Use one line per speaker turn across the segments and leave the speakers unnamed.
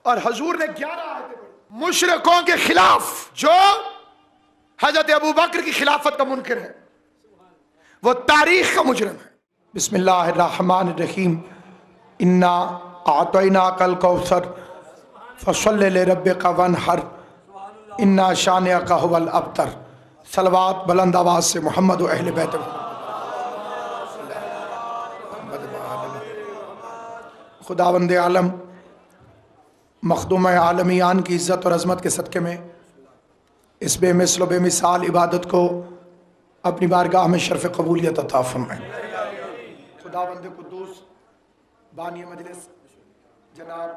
और हजूर ने 11 आयतें पढ़ी मुशरिकों के खिलाफ जो हजरत अबू बकर की खिलाफत का मुनकिर है, वो तारीख का मुजरिम है। बिस्मिल्लाहिर्रहमानिर्रहीम। इन्ना आतैना कल कौसर फसल्लि लिरब्बिका वनहर इन्ना शानिअका हुवल अबतर। सलवात बुलंद आवाज से मोहम्मद व अहले बैत खुदावंद आलम मखदूम आलमियान की इज़्ज़त और अज़मत के सदक़े में इस बेमिसल बेमिसाल इबादत को अपनी बारगाह में शर्फ़ कबूलियत अता फरमाए। खुदावंद कुद्दूस बानी मजलिस जनाब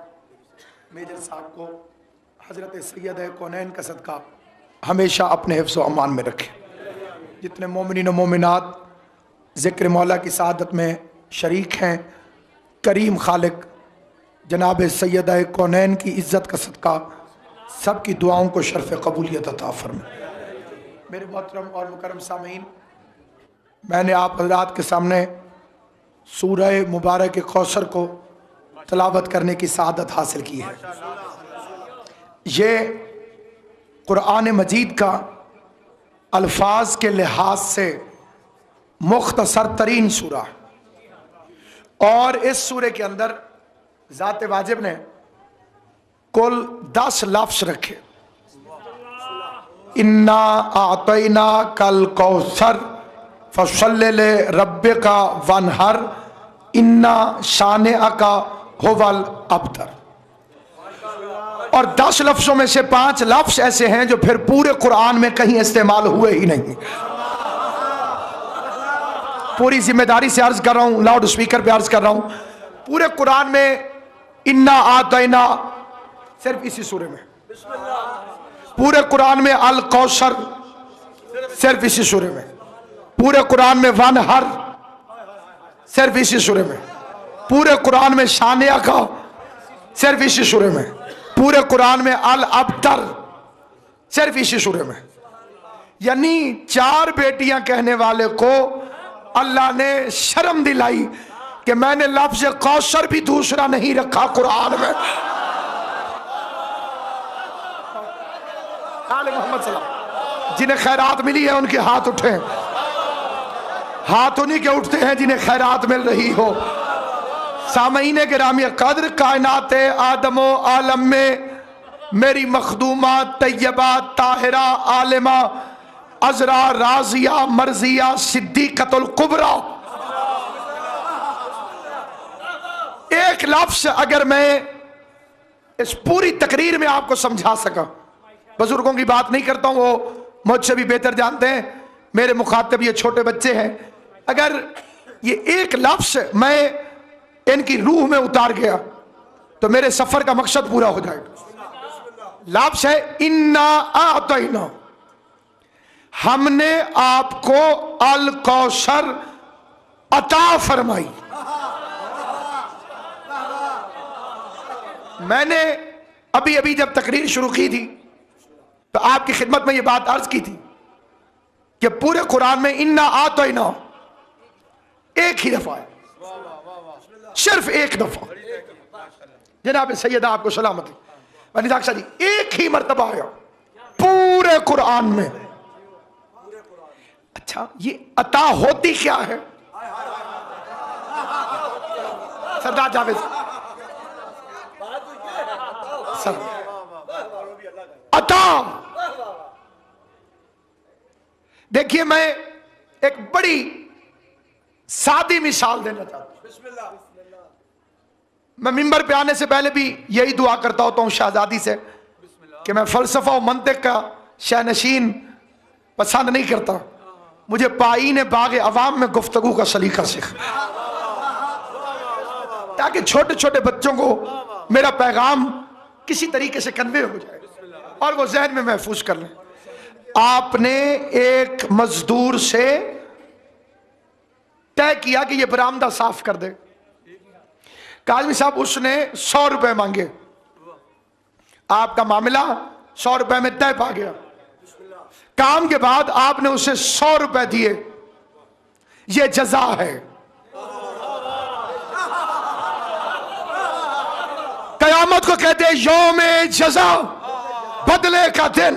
मेजर साहब को हज़रत सैयद कौनैन का सदका हमेशा अपने हिफ्ज़ व अमान में रखे। जितने मोमिनीन व मोमिनात ज़िक्र मौला की सआदत में शरीक हैं, करीम खालिक जनाब सैयद कौनैन की इज़्ज़त का सदका सबकी दुआओं को शर्फ़ कबूलियत अता फरमाए। मेरे मोहतरम और मुकरम सामीन, मैंने आप हज़रात के सामने सूरह मुबारक कौसर को तलावत करने की सआदत हासिल की है। ये कुरान मजीद का अल्फाज के लिहाज से मुख्तसर तरीन सूरा है और इस सूरे के अंदर ज़ात वाजिब ने कुल 10 लफ्ज़ रखे। इन्ना आतैना कल कौसर फसल्लि लिरब्बिका वनहर इन्ना शानिअका हुवल अबतर। और 10 लफ्ज़ों में से 5 लफ्ज़ ऐसे हैं जो फिर पूरे कुरान में कहीं इस्तेमाल हुए ही नहीं। पूरी जिम्मेदारी से अर्ज कर रहा हूं, लाउड स्पीकर पे अर्ज कर रहा हूं, पूरे कुरान में इन्ना आतैना सिर्फ इसी सूरे में, पूरे कुरान में अल कौसर सिर्फ इसी सूरे में, पूरे कुरान में वनहर सिर्फ इसी सूरे में, पूरे कुरान में शानिअका सिर्फ इसी सूरे में, पूरे कुरान में अल अबतर सिर्फ इसी सूरे में। यानी 4 बेटियां कहने वाले को अल्लाह ने शर्म दिलाई कि मैंने लफ्ज़ कौसर भी दूसरा नहीं रखा कुरान में। आले मोहम्मद सल्लल्लाहु, जिन्हें खैरात मिली है उनके हाथ उठे। हाथ उन्हीं के उठते हैं जिन्हें खैरात मिल रही हो। सामईन गिरामी कद्र, कायनात आदमो आलम में मेरी मखदूमा तैयबा ताहिरा आलिमा अजरा राजिया मर्जिया सिद्दीक़तुल कुबरा, एक लफ्ज़ अगर मैं इस पूरी तकरीर में आपको समझा सका, बुजुर्गों की बात नहीं करता हूं, वो मुझसे भी बेहतर जानते हैं, मेरे मुखातिब ये छोटे बच्चे हैं, अगर ये एक लफ्ज़ मैं इनकी रूह में उतार गया तो मेरे सफर का मकसद पूरा हो जाएगा। लफ्ज़ है इन्ना आतैना, हमने आपको अल कौसर अता फरमाई। मैंने अभी अभी जब तकरीर शुरू की थी तो आपकी खिदमत में यह बात अर्ज की थी कि पूरे कुरान में इन्ना आतैना एक ही दफा है, सिर्फ एक दफा। जनाब सैयदा आपको सलामती वनिदा जी, एक ही मर्तबा आया पूरे कुरान में। अच्छा, ये अता होती क्या है? सरदार जावेद सर, अता देखिए, मैं एक बड़ी सादी मिसाल देना चाहता हूं। मैं मिंबर पे आने से पहले भी यही दुआ करता होता हूं शहजादी से कि मैं फलसफा और मंतिक का शानशीन पसंद नहीं करता, मुझे पाईन बाग अवाम में गुफ्तगू का सलीका सीख, ताकि छोटे छोटे बच्चों को मेरा पैगाम किसी तरीके से कन्वे हो जाए और वो जहन में महफूज कर लें। आपने एक मजदूर से तय किया कि ये बरामदा साफ कर दे, काजमी साहब उसने 100 रुपए मांगे, आपका मामला 100 रुपए में तय पा गया। काम के बाद आपने उसे 100 रुपए दिए, ये जजा है। क़यामत को कहते हैं यौमे जज़ा, बदले का दिन।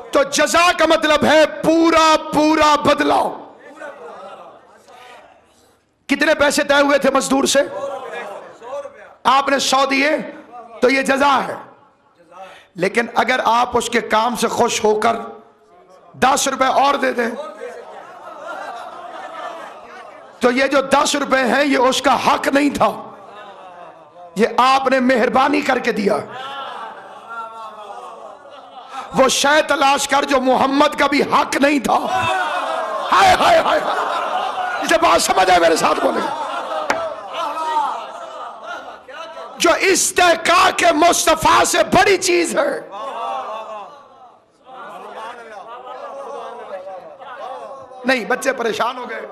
तो जज़ा का मतलब है पूरा पूरा बदला। कितने पैसे तय हुए थे मजदूर से? आपने 100 दिए तो ये जज़ा है। लेकिन अगर आप उसके काम से खुश होकर 10 रुपए और दे दें तो ये जो 10 रुपए हैं ये उसका हक नहीं था, ये आपने मेहरबानी करके दिया। वो शय तलाश कर जो मोहम्मद का भी हक नहीं था। हाय हाय हाय, इसे बात समझ आए? मेरे साथ बोले, जो इस्तेका के मुस्तफा से बड़ी चीज है। नहीं, बच्चे परेशान हो गए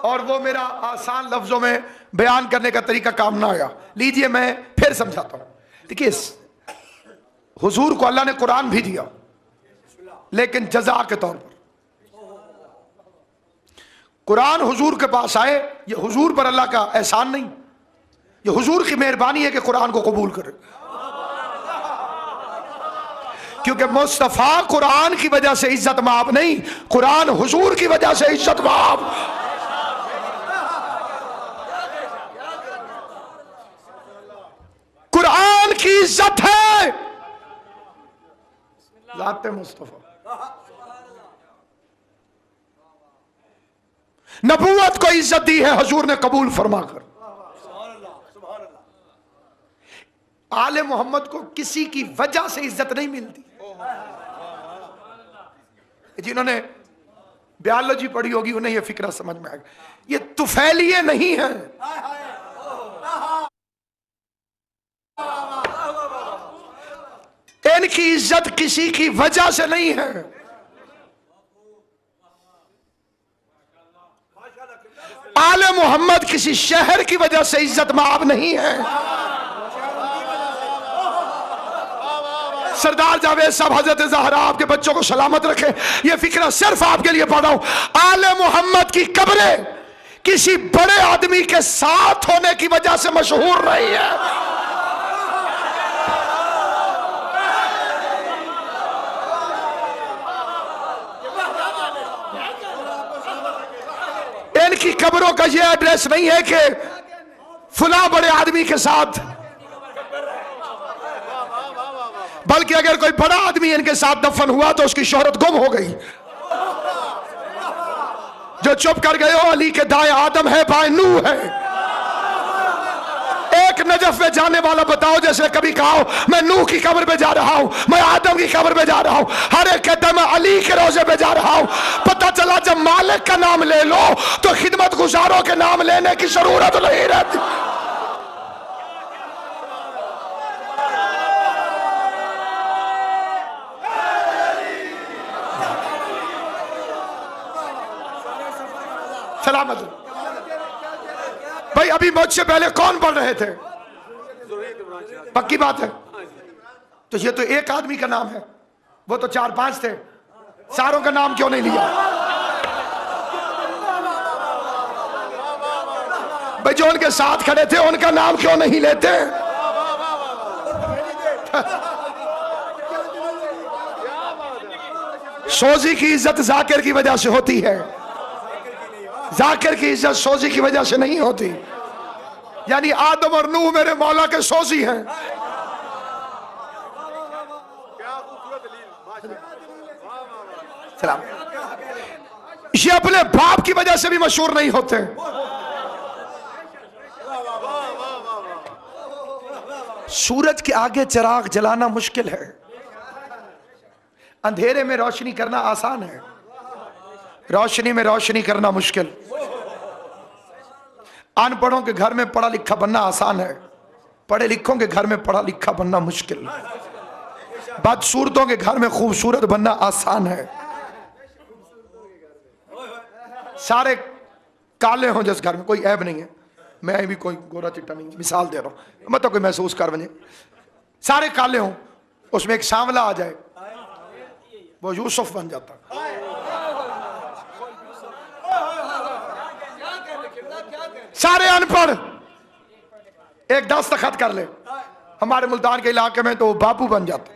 और वो मेरा आसान लफ्जों में बयान करने का तरीका काम ना आया। लीजिए मैं फिर समझाता हूं। देखिए, हुजूर को अल्लाह ने कुरान भी दिया, लेकिन जज़ा के तौर पर। कुरान हुजूर के पास आए, ये हुजूर पर अल्लाह का एहसान नहीं, ये हुजूर की मेहरबानी है कि कुरान को कबूल करे। क्योंकि मुस्तफा कुरान की वजह से इज्जत माब नहीं, कुरान हुजूर की वजह से इज्जत माब। कुरान की इज्जत है लाते मुस्तफा। नबूवत को इज्जत दी है हुजूर ने कबूल फरमाकर। आले मोहम्मद को किसी की वजह से इज्जत नहीं मिलती। जिन्होंने बायोलॉजी पढ़ी होगी उन्हें यह फिक्रा समझ में आएगा। ये तुफैलिये नहीं है, इनकी इज्जत किसी की वजह से नहीं है। आले मोहम्मद किसी शहर की वजह से इज्जत माब नहीं है। सरदार जावेद साहब, हजरत ज़हरा आपके बच्चों को सलामत रखे, ये फिक्रा सिर्फ आपके लिए पढ़ा हूं। आले मोहम्मद की कब्रें किसी बड़े आदमी के साथ होने की वजह से मशहूर नहीं है। इनकी कब्रों का यह एड्रेस नहीं है कि फुला बड़े आदमी के साथ, बल्कि अगर कोई बड़ा आदमी इनके साथ दफन हुआ तो उसकी शोहरत गुम हो गई। जो चुप कर गए हो, अली के दाएं आदम है, बाएं नूह है। एक नजफ में जाने वाला बताओ जैसे कभी कहा मैं नूह की कब्र पे जा रहा हूं, मैं आदम की कब्र पे जा रहा हूं। हर एक कहता है मैं अली के रोजे पे जा रहा हूं। पता चला जब मालिक का नाम ले लो तो खिदमत गुजारों के नाम लेने की जरूरत नहीं रहती। सलामत भाई, अभी मुझसे पहले कौन पढ़ रहे थे? पक्की बात है। तो ये तो एक आदमी का नाम है, वो तो 4-5 थे, सारों का नाम क्यों नहीं लिया? भाई जो उनके साथ खड़े थे उनका नाम क्यों नहीं लेते? सोजी की इज्जत जाकिर की वजह से होती है, जाकिर की इज्जत सोजी की वजह से नहीं होती। यानी आदम और नूह मेरे मौला के सोजी हैं। सलाम। ये अपने बाप की वजह से भी मशहूर नहीं होते। सूरज के आगे चिराग जलाना मुश्किल है, अंधेरे में रोशनी करना आसान है, रोशनी में रोशनी करना मुश्किल। अनपढ़ों के घर में पढ़ा लिखा बनना आसान है, पढ़े लिखों के घर में पढ़ा लिखा बनना मुश्किल। बदसूरतों के घर में खूबसूरत बनना आसान है। सारे काले हों जिस घर में, कोई ऐब नहीं है, मैं भी कोई गोरा चिट्टा नहीं, मिसाल दे रहा हूं, मतलब कोई महसूस कर बने। सारे काले हों, उसमें एक सांवला आ जाए, वो यूसुफ बन जाता। सारे अनपढ़, एक दस्तखत कर ले। हमारे मुल्तान के इलाके में तो बापू बन जाते।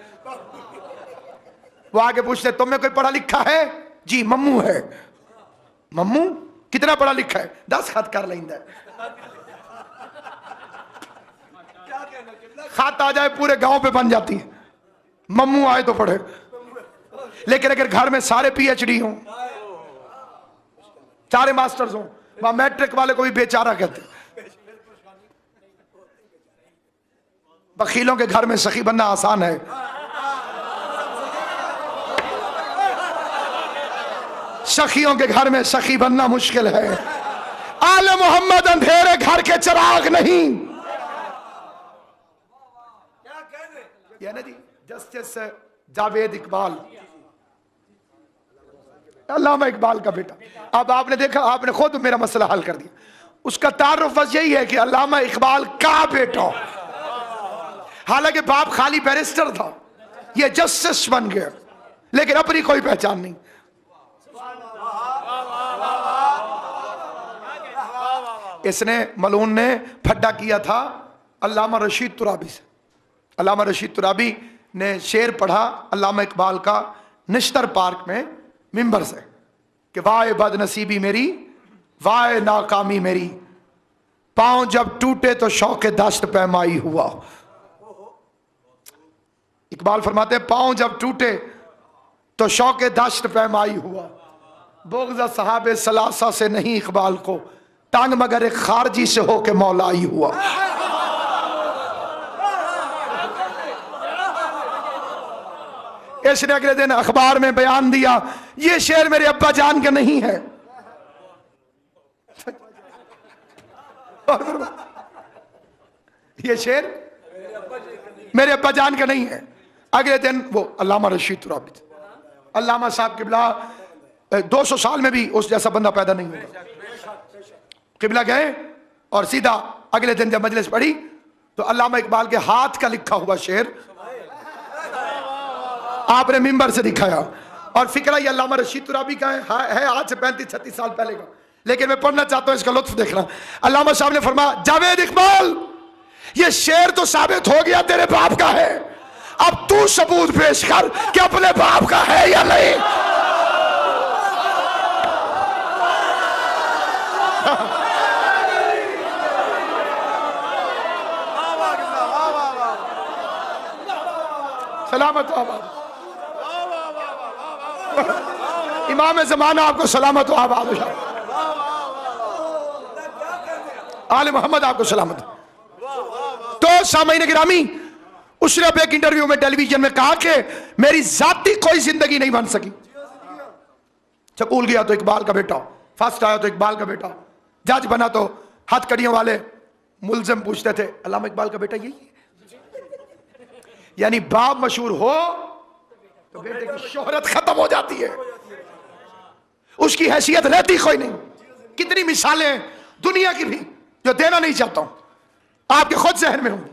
वो आगे पूछते तुम्हें कोई पढ़ा लिखा है? जी मम्मू है। मम्मू कितना पढ़ा लिखा है? 10 खत कर लेंदा। खत आ जाए पूरे गांव पे बन जाती है। मम्मू आए तो पढ़े। लेकिन अगर घर में सारे पीएचडी हों, सारे मास्टर्स हों, वहां मैट्रिक वाले को भी बेचारा कहते। बखीलों के घर में सखी बनना आसान है। सखियों के घर में सखी बनना मुश्किल है। आले मोहम्मद अंधेरे घर के चिराग नहीं। ये ना जी जस्टिस जावेद इकबाल, अल्लामा इकबाल का बेटा। अब आपने देखा, आपने खुद मेरा मसला हल कर दिया। उसका तारुफ बस यही है कि अल्लामा इकबाल का बेटा। हालांकि बाप खाली बैरिस्टर था, ये जस्टिस बन गया, लेकिन अपनी कोई पहचान नहीं। इसने मलून ने फड्डा किया था अल्लामा रशीद तुराबी से। अल्लामा रशीद तुराबी ने शेर पढ़ा अल्लामा इकबाल का निश्तर पार्क में मिंबर से कि वाह बदनसीबी मेरी, वाह नाकामी मेरी, पांव जब टूटे तो शौके दस्त पैमाई हुआ। इकबाल फरमाते पांव जब टूटे तो शौके दस्त पैमाई हुआ। बोगज़ा सहाबे सलासा से नहीं इकबाल को, टांग मगर एक खारजी से होके मौलाई हुआ। इसने अगले दिन अखबार में बयान दिया, ये शेर मेरे अब्बा जान का नहीं है। ये शेर मेरे अब्बा जान का नहीं है। अगले दिन वो अल्लामा रशीद तुराबी, अल्लामा साहब किबला 200 साल में भी उस जैसा बंदा पैदा नहीं हुआ। किबला गए और सीधा अगले दिन जब मजलिस पढ़ी तो अल्लामा इकबाल के हाथ का लिखा हुआ शेर आपने मिंबर से दिखाया। और फिक्रा ये अल्लामा रशीद तुराबी का है आज से 35-36 साल पहले का, लेकिन मैं पढ़ना चाहता हूं, इसका लुत्फ देखना। अल्लामा साहब ने फरमाया जावेद इकबाल, ये शेर तो साबित हो गया तेरे बाप का है, अब तू सबूत पेश कर कि अपने बाप का है या नहीं। सलामत आबाद इमाम ज़माना आपको सलामत आबाद। आले मोहम्मद आपको सलामत। तो सामईन गिरामी, उसने अब एक इंटरव्यू में टेलीविजन में कहा कि मेरी जाती कोई जिंदगी नहीं बन सकी। स्कूल गया तो इकबाल का बेटा, फर्स्ट आया तो इकबाल का बेटा, जज बना तो हथकड़ियों वाले मुलजिम पूछते थे अल्लामा इकबाल का बेटा यही है। यानी बाप मशहूर हो तो बेटे की शोहरत खत्म हो जाती है, उसकी हैसियत रहती कोई नहीं। कितनी मिसालें दुनिया की भी जो देना नहीं चाहता हूं, आपके खुद जहन में होंगी।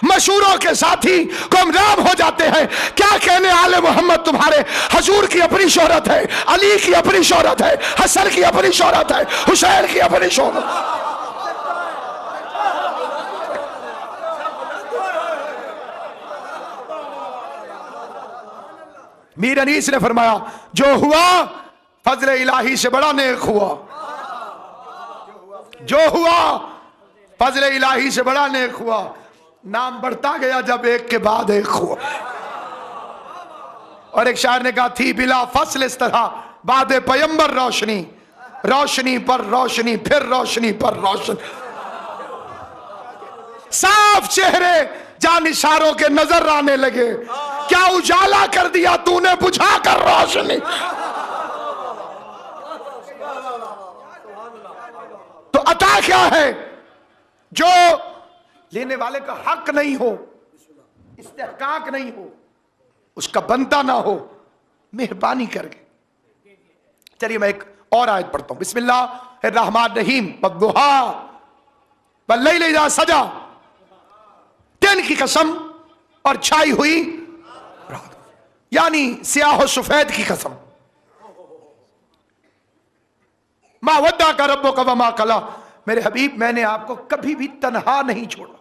मशहूरों के साथी गुमराम हो जाते हैं। क्या कहने आले मोहम्मद, तुम्हारे हजूर की अपनी शोहरत है, अली की अपनी शोहरत है, हसन की अपनी शोहरत है, हुसैन की अपनी शोहरत। मीर अनीस ने फरमाया जो हुआ फजले इलाही से बड़ा नेक हुआ, जो हुआ फजले इलाही से बड़ा नेक हुआ। नाम बढ़ता गया जब एक के बाद एक हुआ। और एक शायर ने कहा थी बिला फसल इस तरह बाद पैगंबर रोशनी, रोशनी पर रोशनी फिर रोशनी पर रोशनी। साफ चेहरे जान इशारों के नजर आने लगे, क्या उजाला कर दिया तूने बुझा कर रोशनी। तो अता क्या है? जो लेने वाले का हक नहीं हो, इस्तेहकाक नहीं हो, उसका बनता ना हो, मेहरबानी करके। चलिए मैं एक और आयत पढ़ता हूं। बिस्मिल्लाहिर्रहमानिर्रहीम वद्दुहा वल्लैलि इज़ा सजा, दिन की कसम और छाई हुई रात, यानी स्याह और सफेद की कसम। मा वद्दा का रब्बो का वमा कला, मेरे हबीब मैंने आपको कभी भी तन्हा नहीं छोड़ा।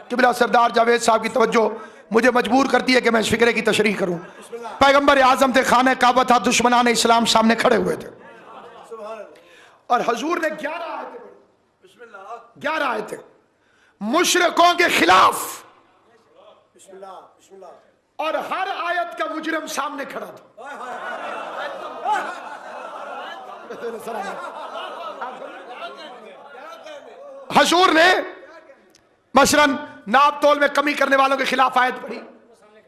किबला सरदार जावेद साहब की तवज्जो मुझे मजबूर करती है कि मैं इस फिक्रे की तशरीह करूं। पैगंबर आजम थे, खाने काबा था, दुश्मनान इस्लाम सामने खड़े हुए थे और हजूर ने 11 आयतें मुशरिकों के खिलाफ, और हर आयत का मुजरिम सामने खड़ा था। हजूर ने मसलन नाप तोल में कमी करने वालों के खिलाफ आयत पढ़ी,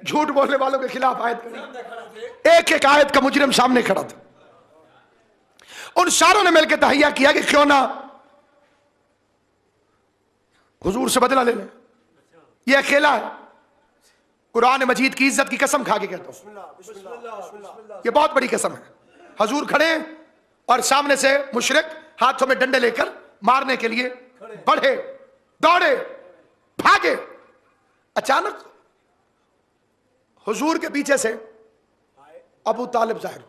झूठ बोलने वालों के खिलाफ आयत पढ़ी, एक एक आयत का मुजरिम सामने खड़ा था। उन सारों ने मिलकर तहैया किया कि क्यों ना हुजूर से बदला ले लें। यह अकेला है, कुरान मजीद की इज्जत की कसम खा के कहता हूं, यह बहुत बड़ी कसम है। हुजूर खड़े और सामने से मुशरिक हाथों में डंडे लेकर मारने के लिए बढ़े, दौड़े, भागे। अचानक हुजूर के पीछे से अबू तालिब जाहिर,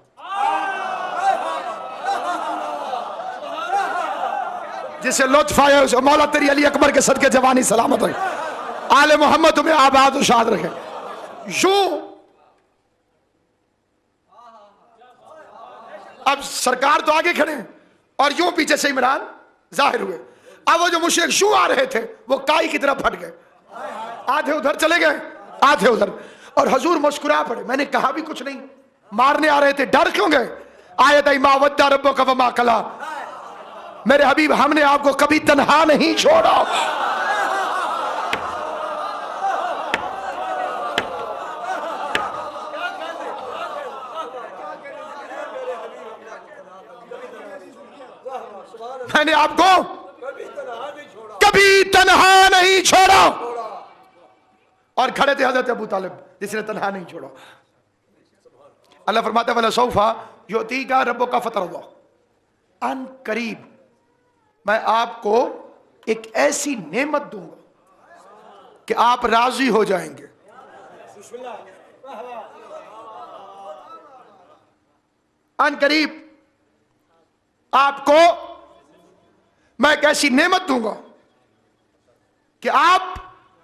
जिसे लुत्फ आया उसे मौला तेरी अली अकबर के सदके जवानी सलामत रहे, आले मोहम्मद तुम्हें आबाद और शाद रखे। यूं अब सरकार तो आगे खड़े और यूं पीछे से इमरान जाहिर हुए। अब वो जो मुशरिक यूं आ रहे थे वो काई की तरफ फट गए, आधे उधर चले गए, आधे उधर, और हुजूर मुस्कुरा पड़े। मैंने कहा भी कुछ नहीं, मारने आ रहे थे, डर क्यों गए? आयत मा वद्दा रब्बो का वमा कला, मेरे हबीब हमने आपको कभी तन्हा नहीं छोड़ा। मैंने आपको कभी तन्हा नहीं छोड़ा। और खड़े थे हजरत अबू तालिब जिसने तन्हा नहीं छोड़ा। अल्लाह फरमाता है वला सौफा युतीका रब्बुका फतरदा, अन करीब मैं आपको एक ऐसी नेमत दूंगा कि आप राजी हो जाएंगे। अन करीब आपको मैं एक ऐसी नेमत दूंगा कि आप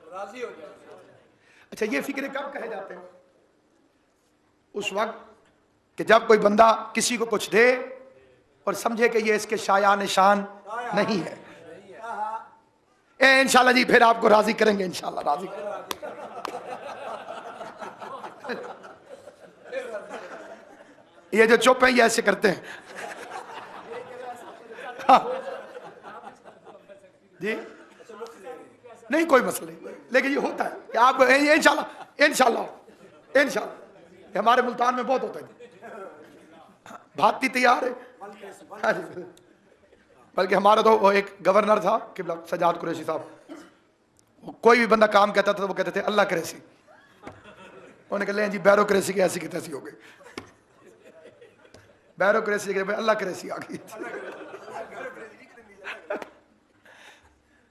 राजी हो जाएंगे। अच्छा, ये फिक्रे कब कहे जाते हैं? उस वक्त कि जब कोई बंदा किसी को कुछ दे और समझे कि ये इसके शाया निशान नहीं है। इंशाल्लाह जी फिर आपको राजी करेंगे, इंशाल्लाह राजी करेंगे। ये जो चुप है ये ऐसे करते हैं। हाँ। जी नहीं, कोई मसला नहीं, लेकिन ये होता है कि आप इंशाल्लाह इंशाल्लाह इंशाल्लाह, हमारे मुल्तान में बहुत होता है। भाती तैयार है। बल्कि हमारा तो वो एक गवर्नर था किबला सजाद कुरैशी साहब, कोई भी बंदा काम कहता था तो वो कहते थे अल्लाह कुरैशी। उन्होंने कहा जी बैरोक्रेसी की ऐसी की तैसी हो गई, बैरोक्रेसी के अल्लाह कुरैशी आ गई।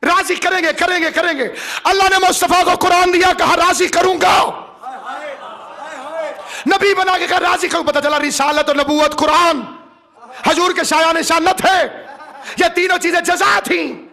राजी करेंगे करेंगे करेंगे। अल्लाह ने मुस्तफा को कुरान दिया, कहा राजी करूंगा, नबी बना के कहा राजी करूं। पता चला रिसालत और नबूवत कुरान हजूर के शाया निशान न थे, ये तीनों चीजें जज़ा थी।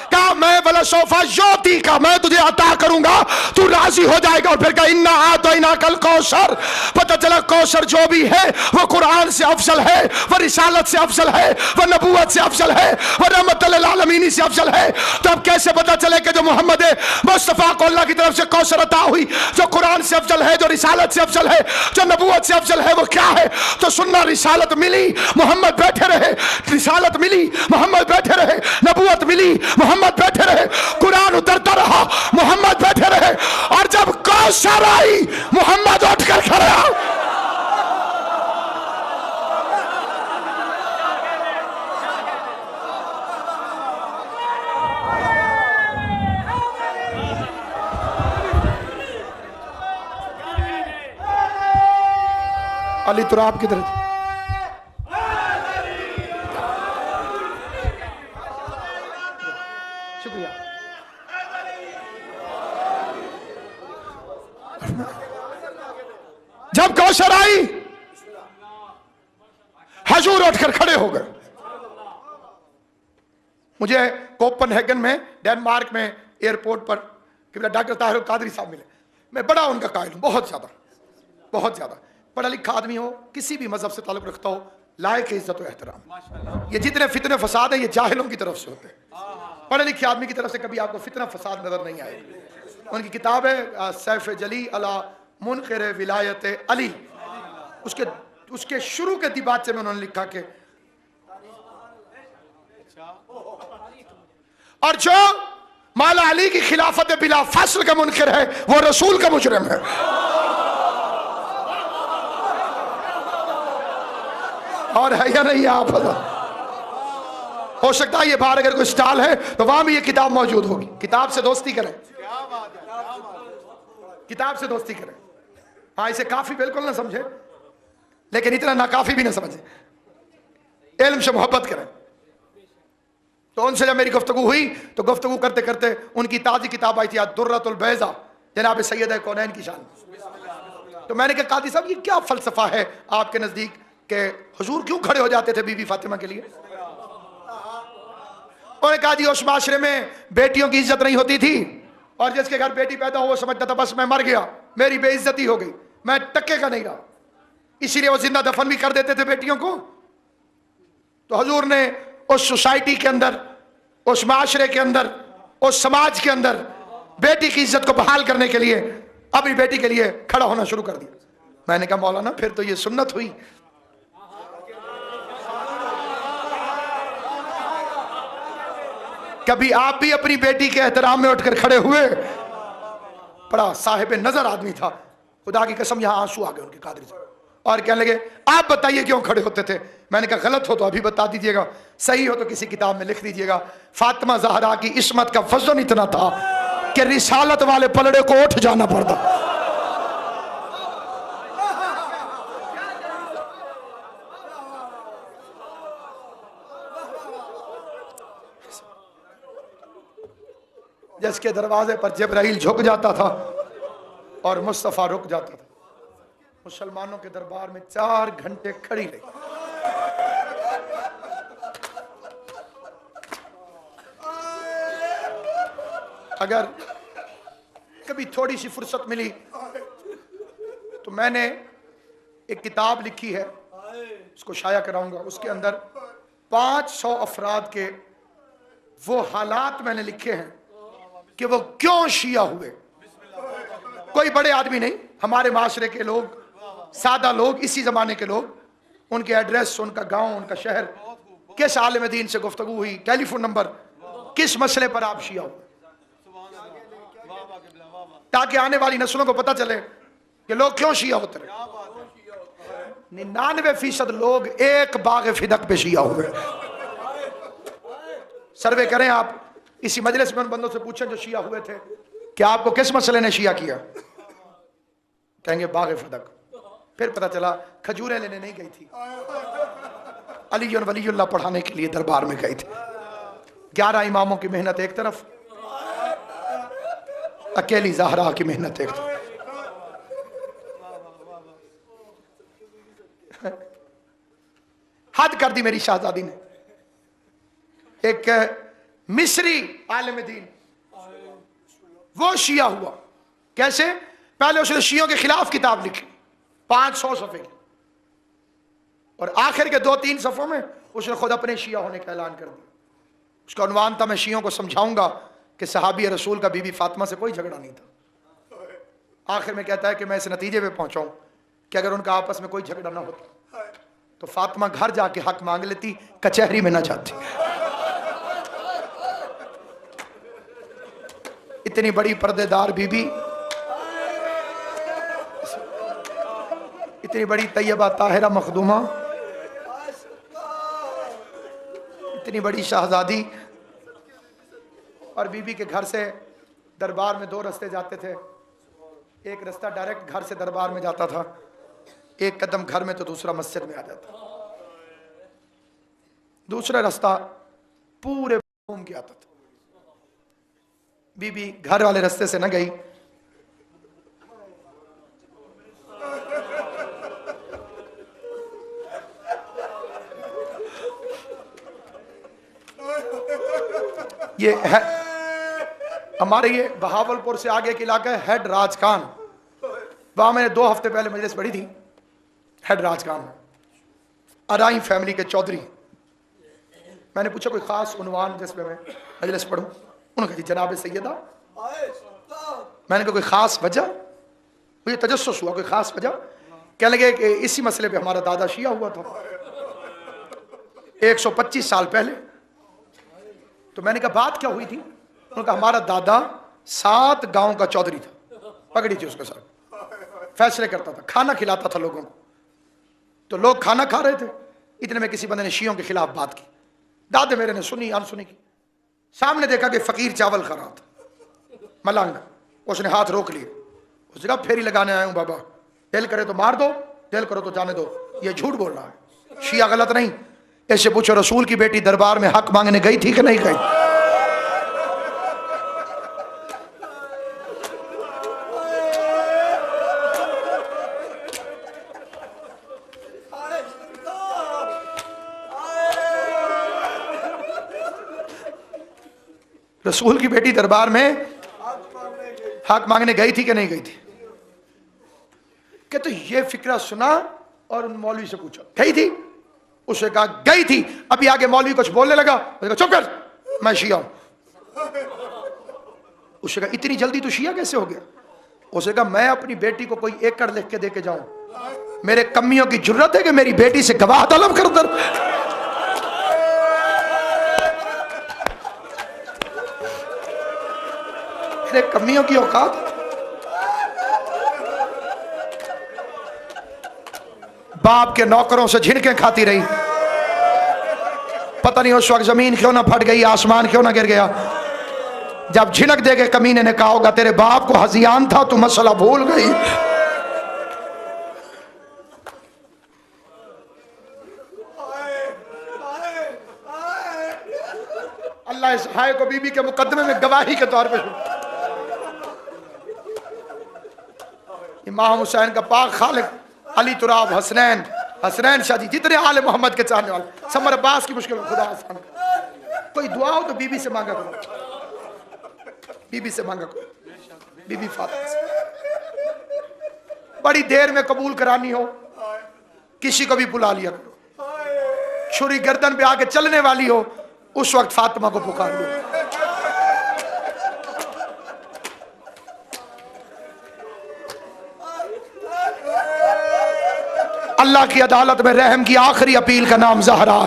कहा मैं वला सौफा योती का, मैं तुझे अता करूंगा, तू राजी हो जाएगा। और फिर कहा इन्ना आतैना कल कौसर। पता चला कौसर जो भी है वो कुरान से अफजल है, वो रिसालत से अफजल है, वो नबूवत से अफजल है, वो रहमत लिल आलमीन से अफजल है। तो अब कैसे पता चले कि जो मोहम्मद मुस्तफा को अल्लाह की तरफ से कौसर अता हुई, जो कुरान से अफजल है, जो रिसालत से अफजल है, जो नबूवत से अफजल है, वो क्या है? तो सुनना, रिसालत मिली, मोहम्मद बैठे रहे, रिसालत मिली, मोहम्मद बैठे रहे, नबूवत मिली, मोहम्मद बैठे रहे, कुरान उतरता रहा, मोहम्मद बैठे रहे, और जब कौसर आई मोहम्मद उठकर खड़ा। अली तुराब की तरफ शुक्रिया। जब कौसर आई हजूर उठकर खड़े हो गए। मुझे कोपनहेगन में, डेनमार्क में एयरपोर्ट पर डॉक्टर ताहिर कादरी साहब मिले। मैं बड़ा उनका कायल हूँ, बहुत ज्यादा, बहुत ज्यादा। पढ़ा लिखा आदमी हो, किसी भी मजहब से ताल्लुक रखता हो, लायक इज्जत और एहतराम। ये जितने फितने फसाद है ये जाहिलों की तरफ से होते हैं। पढ़े लिखे आदमी की तरफ से कभी आपको फितना फसाद नजर नहीं आएगा। उनकी किताब है सैफ जली अला मुनकर विलायत अली। उसके शुरू के दिबाचे में उन्होंने लिखा कि और जो मौला अली की खिलाफत बिला फसल का मुनकर है वो रसूल का मुजरिम है। और है या नहीं आप हो सकता है ये बाहर अगर कोई स्टॉल है तो वहां भी ये किताब मौजूद होगी। किताब से दोस्ती करें, किताब से दोस्ती करें। हाँ, इसे काफी बिल्कुल ना समझे, लेकिन इतना नाकाफी भी ना समझे। इल्म से मोहब्बत करें। तो उनसे जब मेरी गुफ्तगू हुई तो गुफ्तगू करते करते उनकी ताजी किताब आई थी दुर्रतुल बैज़ा, जनाब सैयद कौनैन की शान। तो मैंने कहा कादी साहब ये क्या फलसफा है आपके नजदीक के हुजूर क्यों खड़े हो जाते थे बीबी फातिमा के लिए? उन्होंने कहा जी उस माशरे में बेटियों की इज्जत नहीं होती थी और जिसके घर बेटी पैदा हो वो समझता था बस मैं मर गया, मेरी बेइज्जती हो गई, मैं टक्के का नहीं रहा, इसीलिए वो जिंदा दफन भी कर देते थे बेटियों को। तो हुजूर ने उस सोसाइटी के अंदर, उस माशरे के अंदर, उस समाज के अंदर बेटी की इज्जत को बहाल करने के लिए अपनी बेटी के लिए खड़ा होना शुरू कर दिया। मैंने कहा मौलाना फिर तो ये सुन्नत हुई। कभी आप भी अपनी बेटी के एहतराम में उठकर खड़े हुए? बड़ा साहिब नजर आदमी था, खुदा की कसम यहां आंसू आ गए उनके कादरी से। और कहने लगे आप बताइए क्यों खड़े होते थे? मैंने कहा गलत हो तो अभी बता दीजिएगा, सही हो तो किसी किताब में लिख दीजिएगा। फातिमा ज़हरा की इस्मत का वजन इतना था कि रिसालत वाले पलड़े को उठ जाना पड़ता। जिसके दरवाजे पर जिब्राइल झुक जाता था और मुस्तफा रुक जाता था। मुसलमानों के दरबार में 4 घंटे खड़ी रही। अगर कभी थोड़ी सी फुर्सत मिली तो मैंने एक किताब लिखी है, उसको शाया कराऊंगा। उसके अंदर 500 अफराद के वो हालात मैंने लिखे हैं कि वो क्यों शिया हुए। कोई बड़े आदमी नहीं, हमारे माशरे के लोग, सादा लोग, इसी जमाने के लोग, उनके एड्रेस, उनका गांव, उनका शहर, किस आलिम दीन से गुफ्तगू हुई, टेलीफोन नंबर, किस मसले पर आप शिया हुए, ताकि आने वाली नस्लों को पता चले कि लोग क्यों शिया होते रहे। 99% लोग एक बाग फिदक पे शिया हुए। सर्वे करें आप, इसी मजलिस में उन बंदों से पूछें जो शिया हुए थे कि आपको किस मसले ने शिया किया, कहेंगे बाग फिदक। फिर पता चला खजूरें लेने नहीं गई थी, अली और वलीउल्लाह पढ़ाने के लिए दरबार में गई थी। 11 इमामों की मेहनत एक तरफ, अकेली ज़हरा की मेहनत एक तरफ। हद कर दी मेरी शहजादी ने। एक मिस्री आलिम दीन वो शिया हुआ। कैसे? पहले उसने शियों के खिलाफ किताब लिखी 500 सफ़े की, और आखिर के 2-3 सफ़ों में उसने खुद अपने शिया होने का ऐलान कर दिया। उसका उन्वान था मैं शियों को समझाऊंगा कि सहाबी रसूल का बीबी फातिमा से कोई झगड़ा नहीं था। आखिर में कहता है कि मैं इस नतीजे पे पहुंचाऊं कि अगर उनका आपस में कोई झगड़ा ना होता तो फातिमा घर जाके हक मांग लेती, कचहरी में ना जाती। इतनी बड़ी पर्देदार बीबी, इतनी बड़ी तैयबा ताहिरा मखदूमा, इतनी बड़ी शहजादी, और बीबी के घर से दरबार में 2 रास्ते जाते थे। एक रास्ता डायरेक्ट घर से दरबार में जाता था, एक कदम घर में तो दूसरा मस्जिद में आ जाता। दूसरा रास्ता पूरे घूम के आता था। बीबी घर वाले रास्ते से न गई, ये है हमारे ये बहावलपुर से आगे के इलाका है हेड राजखान। वहां मैंने 2 हफ्ते पहले मजलिस पढ़ी थी हेड राजखान में, अराई फैमिली के चौधरी। मैंने पूछा कोई खास उन्वान जिस पे मैं मजलिस पढ़ूं? उन्होंने कहा जी जनाब सैयदा। मैंने कहा कोई खास वजह? मुझे तजस्सुस हुआ कोई खास वजह। कहने लगे कि इसी मसले पे हमारा दादा शिया हुआ था 125 साल पहले। तो मैंने कहा बात क्या हुई थी? उन्होंने कहा हमारा दादा 7 गांव का चौधरी था, पगड़ी थी उसके साथ, फैसले करता था, खाना खिलाता था लोगों को। तो लोग खाना खा रहे थे, इतने में किसी बंदे ने शियों के खिलाफ बात की। दादे मेरे ने सुनी अनसुनी की। सामने देखा कि फकीर चावल खा रहा था, मलंग। उसने हाथ रोक लिए। उसने कहा फेरी लगाने आया हूं बाबा, दिल करे तो मार दो, दिल करो तो जाने दो। ये झूठ बोल रहा है, शिया गलत नहीं। ऐसे पूछो रसूल की बेटी दरबार में हक मांगने गई थी कि नहीं गई? रसूल की बेटी दरबार में हक मांगने गई थी कि नहीं गई थी? कहते ये फिक्रा सुना और उन मौलवी से पूछा गई थी? उसने कहा गई थी। अभी आगे मौलवी कुछ बोलने लगा, चुप कर, मैं शिया हूं। उसने कहा इतनी जल्दी तो शिया कैसे हो गया? उसने कहा मैं अपनी बेटी को कोई एकड़ लिख के देके जाऊं, मेरे कमियों की जरूरत है कि मेरी बेटी से गवाह तलब कर दर? मेरे कमियों की औकात। बाप के नौकरों से झिड़कें खाती रही, पता नहीं उस वक्त जमीन क्यों ना फट गई, आसमान क्यों ना गिर गया। जब झिड़क दे के कमीने ने कहा होगा तेरे बाप को हजियान था, तू मसला भूल गई। अल्लाह इस हाय को बीबी के मुकदमे में गवाही के तौर पर इमाम हुसैन का पाक खालिक अली तुराब हसनैन हसनैन शाह जी, जितने आले मोहम्मद के चाहने वाले, समर अब्बास की मुश्किल में खुदा आसान। कोई दुआ हो तो बीबी से मांगा करो, बीबी से मांगा करो, बीबी फातिमा से। बड़ी देर में कबूल करानी हो किसी को भी बुला लिया करो। छुरी गर्दन पे आके चलने वाली हो उस वक्त फातिमा को पुकार लो। अल्लाह की अदालत में रहम की आखिरी अपील का नाम ज़हरा।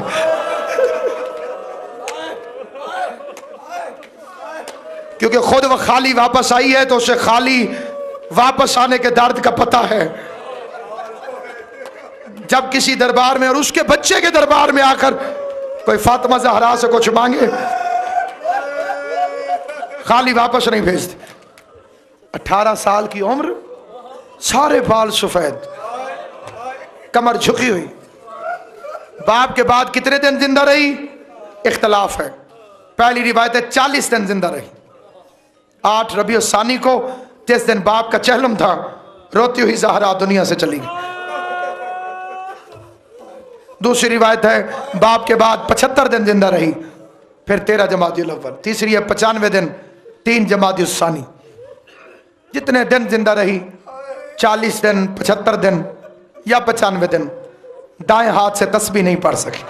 क्योंकि खुद वह खाली वापस आई है तो उसे खाली वापस आने के दर्द का पता है। जब किसी दरबार में और उसके बच्चे के दरबार में आकर कोई फातिमा ज़हरा से कुछ मांगे, खाली वापस नहीं भेजते। 18 साल की उम्र, सारे बाल सफेद, कमर झुकी हुई। बाप के बाद कितने दिन जिंदा रही इख्तलाफ है। पहली रिवायत है 40 दिन जिंदा रही। 8 रबीउ सानी को, जिस दिन बाप का चहलम था, रोती हुई ज़हरा दुनिया से चली गई। दूसरी रिवायत है बाप के बाद 75 दिन जिंदा रही, फिर 13 जमादियुल अव्वल। तीसरी है 95 दिन, 3 जमादियुल सानी। जितने दिन जिंदा रही, 40 दिन, 75 दिन या 95 दिन, दाएं हाथ से तस्बीह नहीं पढ़ सके।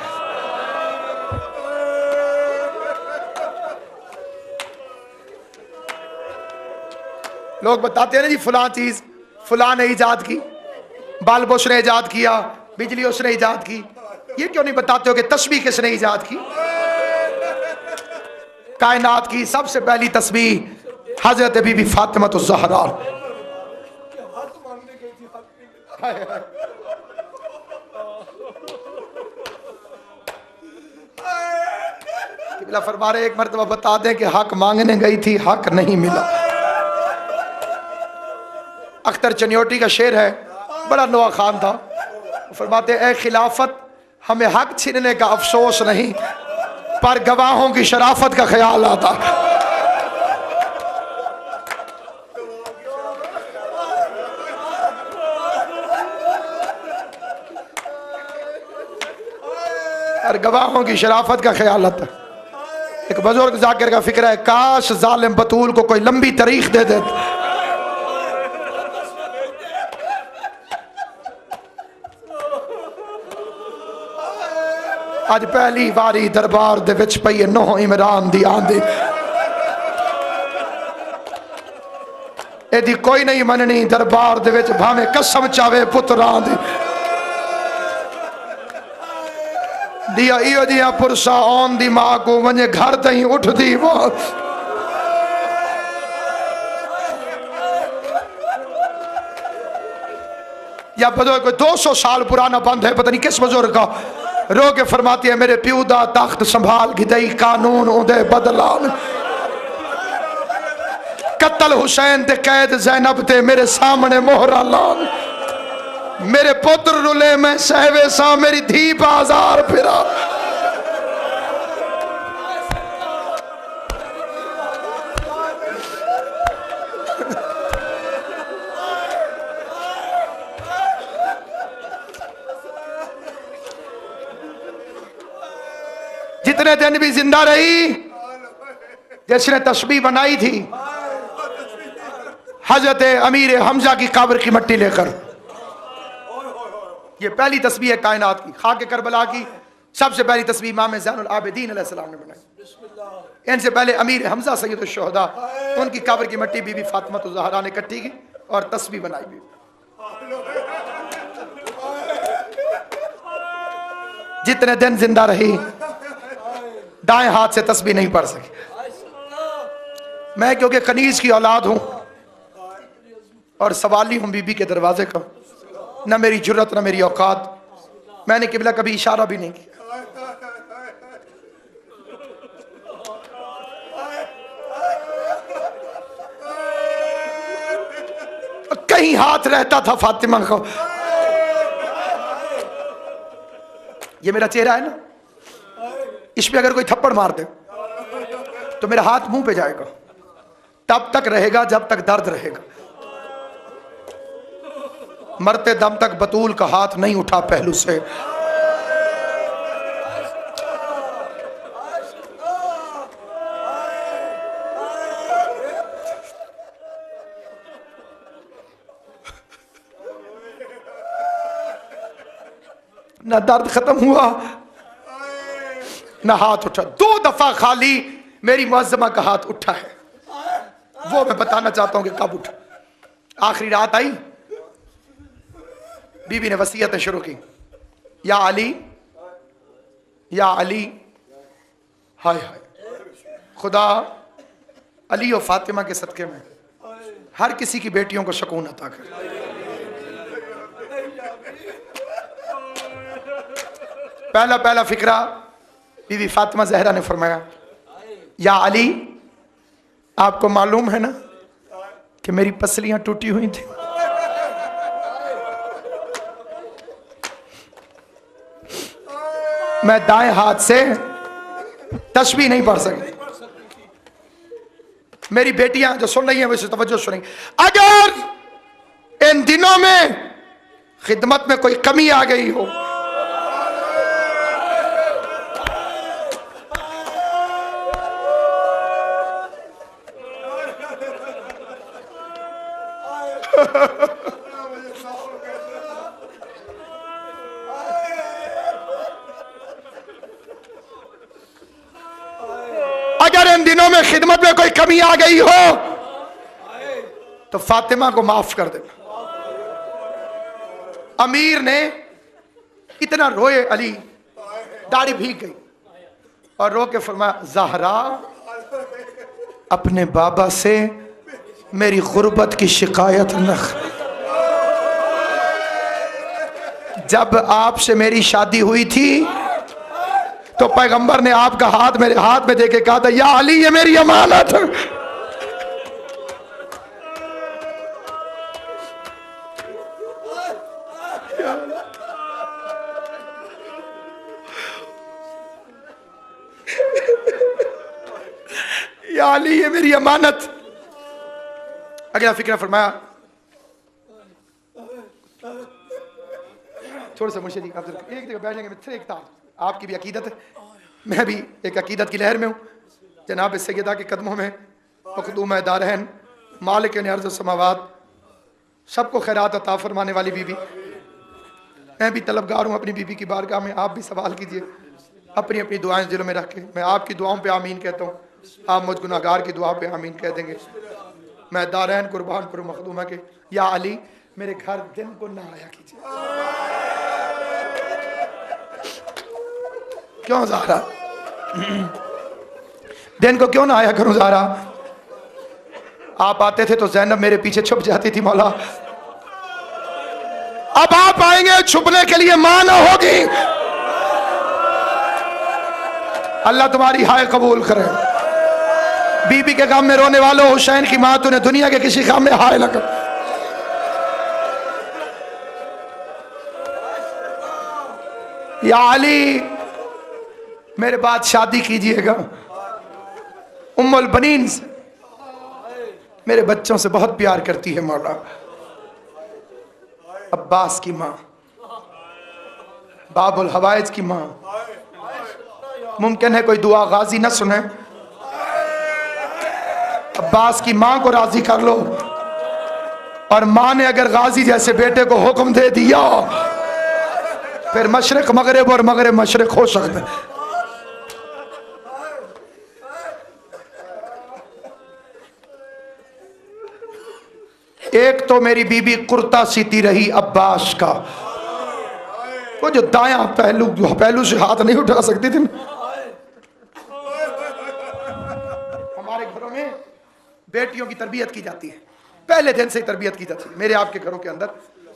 लोग बताते हैं ना जी फलां चीज फलां ने इजाद की, बल्ब उसने इजाद किया, बिजली उसने इजाद की। ये क्यों नहीं बताते हो कि तस्बीह किसने इजाद की? कायनात की सबसे पहली तस्बीह हजरत बीबी फातिमा तो ज़हरा। फरमा रहे एक मरतबा बता दें कि हक मांगने गई थी, हक नहीं मिला। अख्तर चनियोटी का शेर है, बड़ा नवा खान था। फरमाते ए खिलाफत हमें हक छीनने का अफसोस नहीं, पर गवाहों की शराफत का ख्याल आता। और गवाहों की शराफत का ख्याल आता। एक बुजुर्ग जाकिर का फिक्र है, काश जालिम बतूल को कोई लंबी तारीख दे दे। आज पहली बारी दरबार दे विच पई है नूह इमरान दी आंदी, एदी कोई नहीं मननी। दरबार दे विच भावें कसम चावे पुत्रां दी, दिया इो जिया पुरसा आन दी मां को वने घर तई उठदी वो। या बदो कोई 200 साल पुराना बंद है, पता नहीं किस बुजुर्ग का, रो के फरमाती है मेरे प्यू दा तख्त संभाल गिदई कानून उदे बदला। कत्ल हुसैन ते कैद जैनब ते मेरे सामने मोहरा लान। मेरे पुत्र रुले मैं सहवे सा, मेरी धी बाजार फिरा। जितने दिन भी जिंदा रही, जिसने तस्बीह बनाई थी हजरत अमीर हमजा की कब्र की मिट्टी लेकर, ये पहली तस्बीह है कायनात की। खाके करबला की सबसे पहली तस्बीह इमाम ज़ैनुल आबिदीन अलैहिस्सलाम ने बनाई। इनसे पहले अमीर हमजा सैयदुश शुहदा, उनकी कब्र की मिट्टी बीबी फातिमा ज़हरा ने इकट्ठी की और तस्बीह बनाई भी। जितने दिन जिंदा रही दाएं हाथ से तस्बीह नहीं पढ़ सकी। मैं क्योंकि कनीज की औलाद हूं और सवाली हूं बीबी के दरवाजे का, न मेरी जुर्रत न मेरी औकात, मैंने किबला कभी इशारा भी नहीं किया। कहीं हाथ रहता था फातिमा को। ये मेरा चेहरा है ना, इस पे अगर कोई थप्पड़ मार दे तो मेरा हाथ मुंह पे जाएगा, तब तक रहेगा जब तक दर्द रहेगा। मरते दम तक बतूल का हाथ नहीं उठा पहलू से। ना दर्द खत्म हुआ ना हाथ उठा। 2 दफा खाली मेरी मुअज्जमा का हाथ उठा है, वो मैं बताना चाहता हूं कि कब उठा। आखिरी रात आई, बीबी ने वसीयतें शुरू की, या अली या अली, हाय हाय खुदा अली और फातिमा के सदके में हर किसी की बेटियों को सुकून अता कर। पहला फिक्रा बीबी फातिमा जहरा ने फरमाया, या अली आपको मालूम है ना कि मेरी पसलियां टूटी हुई थी। मैं दाएं हाथ से तस्बीह नहीं पढ़ सकी। मेरी बेटियां जो सुन रही हैं वैसे तवज्जो सुनेंगी। अगर इन दिनों में खिदमत में कोई कमी आ गई हो, अगर इन दिनों में खिदमत में कोई कमी आ गई हो तो फातिमा को माफ कर देना। अमीर ने इतना रोए, अली दाढ़ी भीग गई और रो के फरमाया, ज़हरा अपने बाबा से मेरी गुर्बत की शिकायत न। जब आपसे मेरी शादी हुई थी तो पैगंबर ने आपका हाथ मेरे हाथ में देके कहा था, या अली ये मेरी अमानत है। या अली ये मेरी अमानत। अगला फिक्र फरमाया, थोड़ा सा मुझे एक जगह बैठ जाएंगे, आपकी भी अकीदत है, मैं भी एक अकीदत की लहर में हूँ। जनाब सैयदा के कदमों में मखदूम दारहन मालिक ने अर्ज़ समावात सबको खैरात अता फरमाने वाली बीबी, मैं भी तलबगार हूँ अपनी बीबी की बारगाह में। आप भी सवाल कीजिए अपनी अपनी दुआएं दिलों में रख के। मैं आपकी दुआओं पे आमीन कहता हूँ, आप मुझ गुनाहगार की दुआ पे आमीन कह देंगे। मैं दारैन कुर्बान पर मखदूमा के, या अली मेरे घर दिन को ना आया कीजिए। क्यों ज़हरा, दिन को क्यों ना आया करूं ज़हरा? आप आते थे तो ज़ैनब मेरे पीछे छुप जाती थी मौला। अब आप आएंगे छुपने के लिए मां ना होगी। अल्लाह तुम्हारी हाय कबूल करे। बीबी के गम में रोने वालों, हुसैन की मां तूने दुनिया के किसी गम में हाय न कर। या अली मेरे बाद शादी कीजिएगा उम्मुल बनीन से, मेरे बच्चों से बहुत प्यार करती है मौला। अब्बास की मां, बाबुल हवाइज की मां, मुमकिन है कोई दुआ गाजी न सुने, अब्बास की मां को राजी कर लो। और मां ने अगर गाजी जैसे बेटे को हुक्म दे दिया फिर मशरिक मगरिब और मगरिब मशरिक हो सकते हैं। एक तो मेरी बीबी कुर्ता सीती रही अब्बास का, वो जो दायां पहलू से हाथ नहीं उठा सकती थी। हमारे घरों में बेटियों की तरबियत की जाती है, पहले दिन से ही तरबियत की जाती है। मेरे आपके घरों के अंदर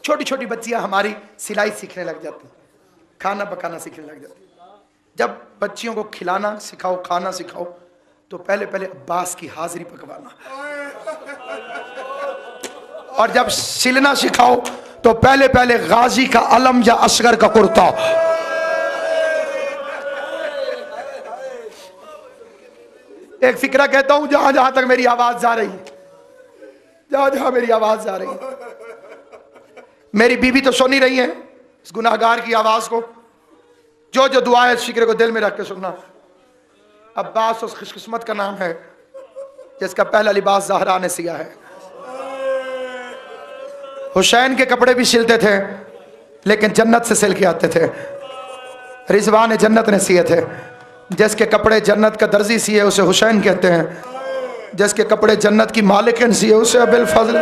छोटी छोटी बच्चियां हमारी सिलाई सीखने लग जाती, खाना पकाना सीखने लग जाती। जब बच्चियों को खिलाना सिखाओ, खाना सिखाओ, तो पहले पहले अब्बास की हाजिरी पकवाना, और जब सिलना सिखाओ तो पहले पहले गाजी का अलम या असगर का कुर्ता। एक फिक्रा कहता हूं, जहां जहां तक मेरी आवाज जा रही है, जहां जहां मेरी आवाज जा रही है, मेरी बीबी तो सुन ही रही है इस गुनाहगार की आवाज को। जो जो दुआ है इस फिक्रे को दिल में रख के सुनना। अब्बास उस खुशकिस्मत का नाम है जिसका पहला लिबास ज़हरा ने सिया है। हुसैन के कपड़े भी सिलते थे लेकिन जन्नत से सिल के आते थे। रिजवान जन्नत ने सिए थे। जिसके कपड़े जन्नत का दर्जी सिए उसे हुसैन कहते हैं, जिसके कपड़े जन्नत की मालिकन सिए उसे अबिल फजल।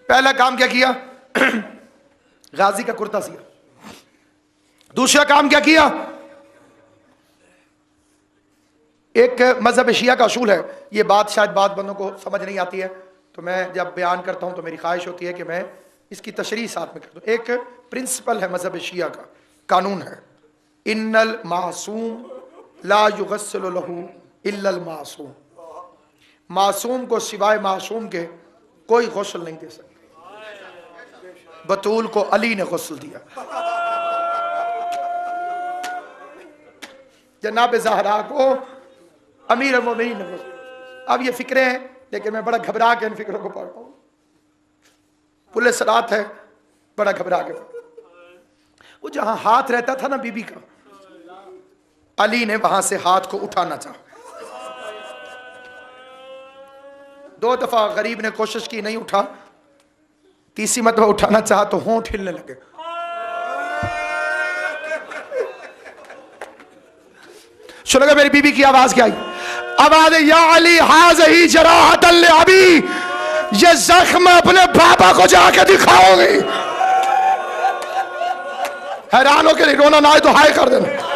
पहला काम क्या किया? गाजी का कुर्ता सिया। दूसरा काम क्या किया? एक मजहब शिया का असूल है, ये बात शायद बात बंदों को समझ नहीं आती है, तो मैं जब बयान करता हूं तो मेरी ख्वाहिश होती है कि मैं इसकी तशरीह साथ में कर दूं। एक प्रिंसिपल है मजहब शिया का, कानून है, इन्नल मासूम ला युगस्सलु लहू इल्लल मासूम। मासूम को सिवाय मासूम के कोई गुस्ल नहीं दे सकता। बतूल को अली ने गुस्ल दिया, जनाब ज़हरा को अमीर मोमिनीन ने गुस्ल। अब ये फिक्रे हैं लेकिन मैं बड़ा घबरा के इन फिक्रों को पढ़ रहा हूं। पुलिस रात है, बड़ा घबरा के। वो जहां हाथ रहता था ना बीबी का, अली ने वहां से हाथ को उठाना चाहा। 2 दफा गरीब ने कोशिश की, नहीं उठा। तीसरी मरतबा उठाना चाहा तो होंठ हिलने लगे। सुनोगे मेरी बीबी की आवाज क्या आई? आवाज या अली हाज़ही जराहतल अबी, ये जख्म अपने पापा को जाके दिखाओगे। हैरान होकर रोना ना आए तो हाय कर देना।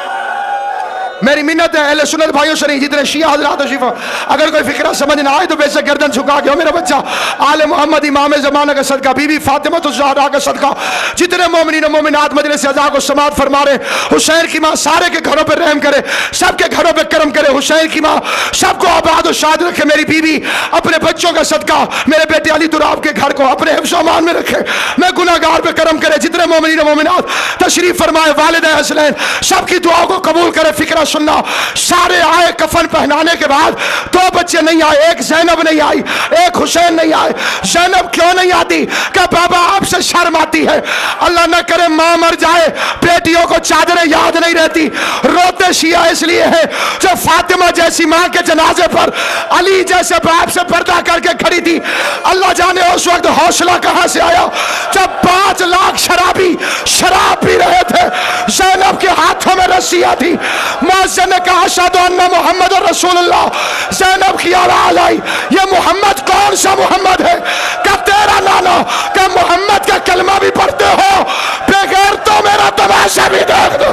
मेरी मिन्नत है अहले सुन्नत भाइयों से नहीं, जितने शिया हज़रात तशरीफ, अगर कोई फिक्रा समझ ना आए तो बेशक गर्दन झुका के, हो मेरा बच्चा, आले मोहम्मद इमाम ज़माना का सदका, बीबी फातिमा ज़हरा का सदका, जितने मोमिनीन और मोमिनात मजलिस अज़ा को समाअत फरमा रहे, हुसैन की माँ सारे के घरों पर रहम करे, सबके घरों पर करम करे। हुसैन की माँ सबको आबाद और शाद रखे। मेरी बीवी अपने बच्चों का सदका मेरे बेटे अली तुराब के घर को अपने हिफ्ज़ व अमान में रखे। मैं गुनाहगार पे करम करे। जितने मोमिनीन और मोमिनात तशरीफ फरमाए, वालिद हसनैन सबकी दुआओं को कबूल करे। फिक्रा सुनना, सारे आए कफन पहनाने के बाद 2 बच्चे नहीं आए, एक जैनब नहीं आई, एक हुसैन नहीं आए। जैनब क्यों नहीं आती? क्या बाबा आपसे शर्म आती है? अल्लाह न करे मां मर जाए, बेटियों को चादरें याद नहीं रहती। रोते शिया इसलिए है जब फातिमा जैसी मां के जनाजे पर अली जैसे बाप से पर्दा करके खड़ी थी। अल्लाह जाने उस वक्त हौसला कहां से आया जब 5 लाख शराबी शराब पी रहे थे। ज़ैनब के हाथों में रस्सियां थी। मुअज्जिन ने कहा अशहदु अन्ना मुहम्मद रसूलुल्लाह। ज़ैनब की आवाज आई, ये मोहम्मद कौन सा मोहम्मद है? क्या तेरा नाना? क्या मोहम्मद का कलमा भी पढ़ते हो? बगैर तो मेरा तमाशा भी देख दो।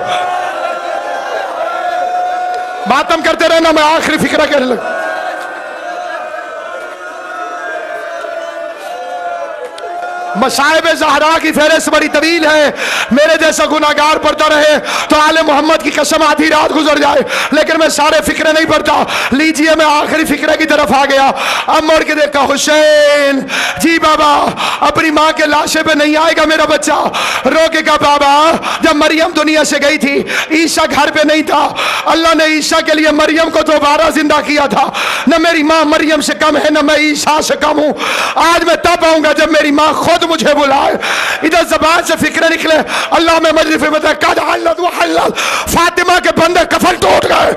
मातम करते रहना, मैं आखिरी फिक्रा कहने लगा। मसाइब ज़हरा की फहरिस्त बड़ी तवील है। मेरे जैसा गुनाहगार पढ़ता रहे तो आले मोहम्मद की कसम आधी रात गुजर जाए, लेकिन मैं सारे फिक्रे नहीं पढ़ता। लीजिए मैं आखिरी फिक्रे की तरफ आ गया। अब मुड़ के देखा, हुसैन जी बाबा अपनी माँ के लाशे पे नहीं आएगा मेरा बच्चा। रोके का बाबा, जब मरियम दुनिया से गई थी ईसा घर पे नहीं था। अल्लाह ने ईसा के लिए मरियम को दोबारा जिंदा किया था। न मेरी माँ मरियम से कम है, न मैं ईसा से कम हूँ। आज मैं तब आऊंगा जब मेरी माँ खुद मुझे बुलाए। इधर जबान से फिक्र निकले, अल्लाह में मजलिस में बताया कद हल्लत व हल्लत। फातिमा के बंदे कफन टूट गए,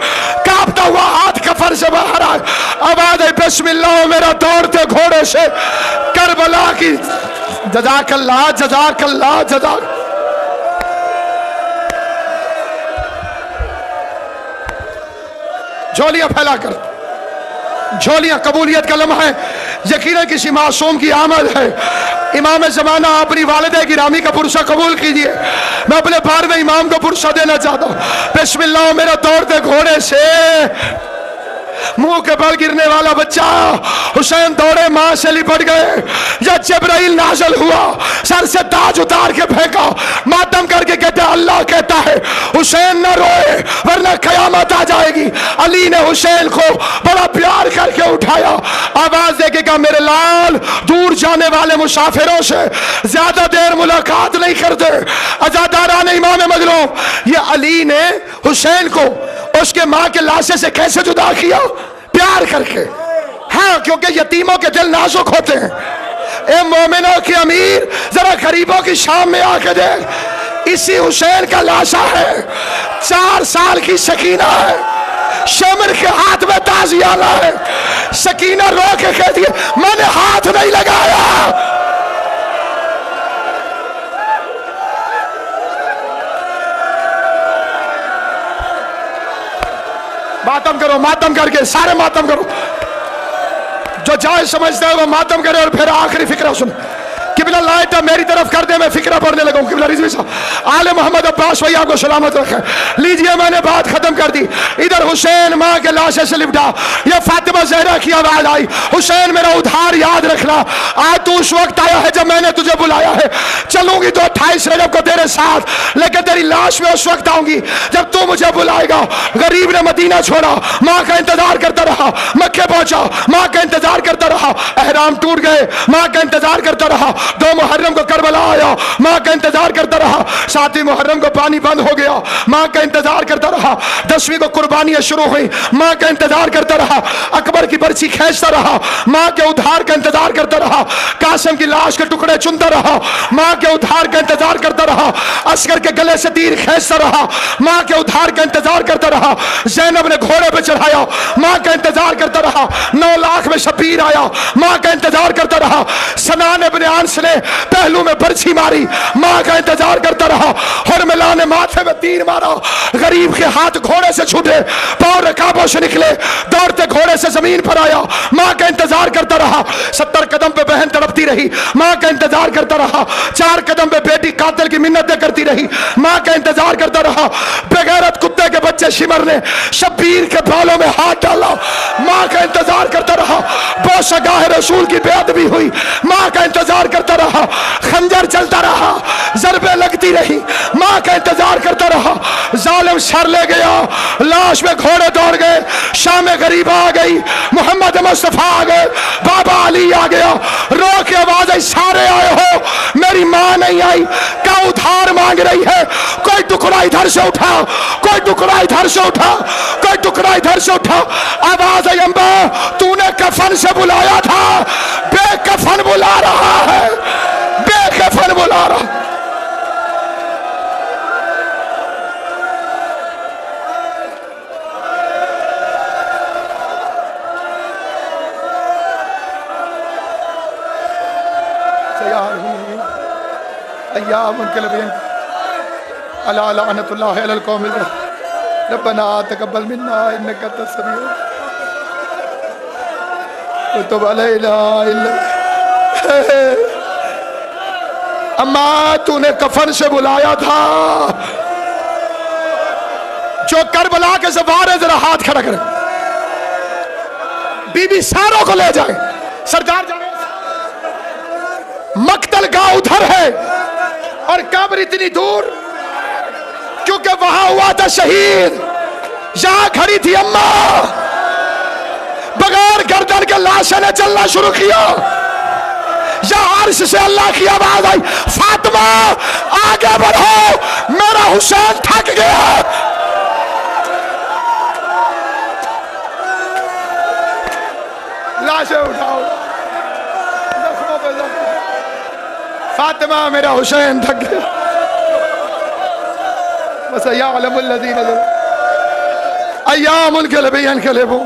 कांपता हुआ हाथ कफन से बाहर आए। आवाज आई बिस्मिल्लाह, मेरा दौड़ते घोड़े से करबला की जज़ाकल्लाह जज़ाकल्लाह जज़ाक। झोलियां फैलाकर, झोलियां कबूलियत का लम्हा है, यकीनन किसी मासूम की आमद है। इमाम ज़माना अपनी वालिदा गिरामी का पुरसा कबूल कीजिए। मैं अपने 12वें इमाम को पुरसा देना चाहता हूँ। बिस्मिल्लाह, मेरा दौड़ते घोड़े से मुंह के बल गिरने वाला बच्चा। हुसैन दौड़े, मां से लिपट गए। जब जिब्राइल नाज़िल हुआ, सर से ताज उतार के फेंका, मातम करके कहते अल्लाह कहता है हुसैन न रोए वरना कयामत आ जाएगी। अली ने हुसैन को बड़ा प्यार करके उठाया। आवाज देके कहा मेरे लाल, दूर जाने वाले मुसाफिरों से ज्यादा देर मुलाकात नहीं करते। अज़ादारान इमाम मज़लूम, ये अली ने हुसैन को उसके मां के लाशे से कैसे जुदा किया? प्यार करके। हाँ, क्योंकि यतीमों के दिल नाजुक होते हैं। ए मोमिनों के अमीर, जरा गरीबों की शाम में आके देख, इसी हुसैन का लाशा है। 4 साल की सकीना है, शमर के हाथ में ताजियाना है। सकीना रो के कहती है मैंने हाथ नहीं लगाया। मातम करो, मातम करके सारे मातम करो। जो जाए समझते हो वो मातम करे। और फिर आखिरी फिक्रा सुन। किबला लाइट मेरी तरफ कर दे, मैं फिक्रा पढ़ने लगा। किबला रिजवी साहब आले मोहम्मद अब्बास भैया को सलामत रखे। लीजिए मैंने बात खत्म कर दी। इधर हुसैन माँ के लाशे से लिपटा। ये फातिमा ज़हरा की आवाज आई, हुसैन मेरा उधार याद रखना। आज तू उस वक्त आया है जब मैंने तुझे बुलाया है। चलूंगी तो 28 रजब को तेरे साथ, लेकिन तेरी लाश में उस वक्त आऊंगी जब तू मुझे बुलाएगा। गरीब ने मदीना छोड़ा, माँ का इंतजार करता रहा। मक्के पहुंचा, माँ का इंतजार करता रहा। एहराम टूट गए, माँ का इंतजार करता रहा। 2 मुहर्रम को करबला आया, माँ का इंतजार करता रहा। 7वीं मुहर्रम को पानी बंद हो गया, माँ का इंतजार करता रहा। 10वीं को कुर्बानियां शुरू हुई, माँ का इंतजार करता रहा। अकबर की बर्छी खींचता रहा, माँ के उद्धार का इंतजार करता रहा। कासिम की लाश के टुकड़े चुनता रहा, माँ के उद्धार का इंतजार करता रहा। असगर के गले से तीर खींचता रहा, माँ के उद्धार का इंतजार करता रहा। ज़ैनब ने घोड़े पे चढ़ाया, माँ का इंतजार करता रहा। 9 लाख में शबीर आया, माँ का इंतजार करता रहा। सनान इब्न आनस ने पहलू में बर्छी मारी, माँ का इंतजार करता रहा। हुरमिला ने माथे में तीर मारा। गरीब के हाथ घोड़े से छूटे, पांव रकाबों से निकले, दौड़ते घोड़े से जमीन पर आया, माँ का इंतजार करता रहा। 70 कदम पे बहन तड़पती रही, माँ का इंतजार करता रहा। 4 कदम पे बेटी कातिल की मिन्नतें करती रही, माँ का इंतजार करता रहा। बेगैरत कुत्ते के बच्चे शिमर ने शब्बीर के बालों में हाथ डाला, माँ का इंतजार करता रहा। बोशगाह रसूल की बेअदबी हुई, माँ का इंतजार करता रहा। खंजर चलता रहा, जरबे लगती रही, माँ का इंतजार करता रहा। जालिम सर ले गया, लाश में घोड़े दौड़ गए। शाम गरीब आ गई, मोहम्मद मुस्तफा आ गए, बाबा अली आ गया। रो के आवाज आई सारे आए हो, मेरी माँ नहीं आई। का उधार जान मांग रही है। कोई टुकड़ा इधर से उठाओ, कोई टुकड़ा इधर से उठाओ, कोई टुकड़ा इधर से उठाओ। आवाज है अम्बा, तूने कफन से बुलाया था, बेकफन बुला रहा है, बेकफन बुला रहा। रब्बना तकब्बल मिन्ना इन्नका अंतस समीउल व तुब अलैना अम्मा तूने कफन से बुलाया था, जो करबला के सवार है जरा हाथ खड़ा करें, बीबी सारों को ले जाए। सरदार जाए, मक्तल गांव उधर है और कब्र इतनी दूर, क्योंकि वहां हुआ था शहीद। यहां खड़ी थी अम्मा, बगैर गर्दन के लाशें ने चलना शुरू किया। यहां अर्श से अल्लाह की आवाज आई, फातिमा आगे बढ़ो, मेरा हुसैन थक गया। लाशें उठाओ, जख्मों पे जख्म। फातिमा मेरा हुसैन थक गया। बस यालमुल्लज़ीना अय्यामुल कलबी अनकलबू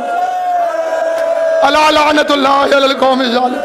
अला लानतुल्लाहि अलल कौमिज़ ज़ालिम।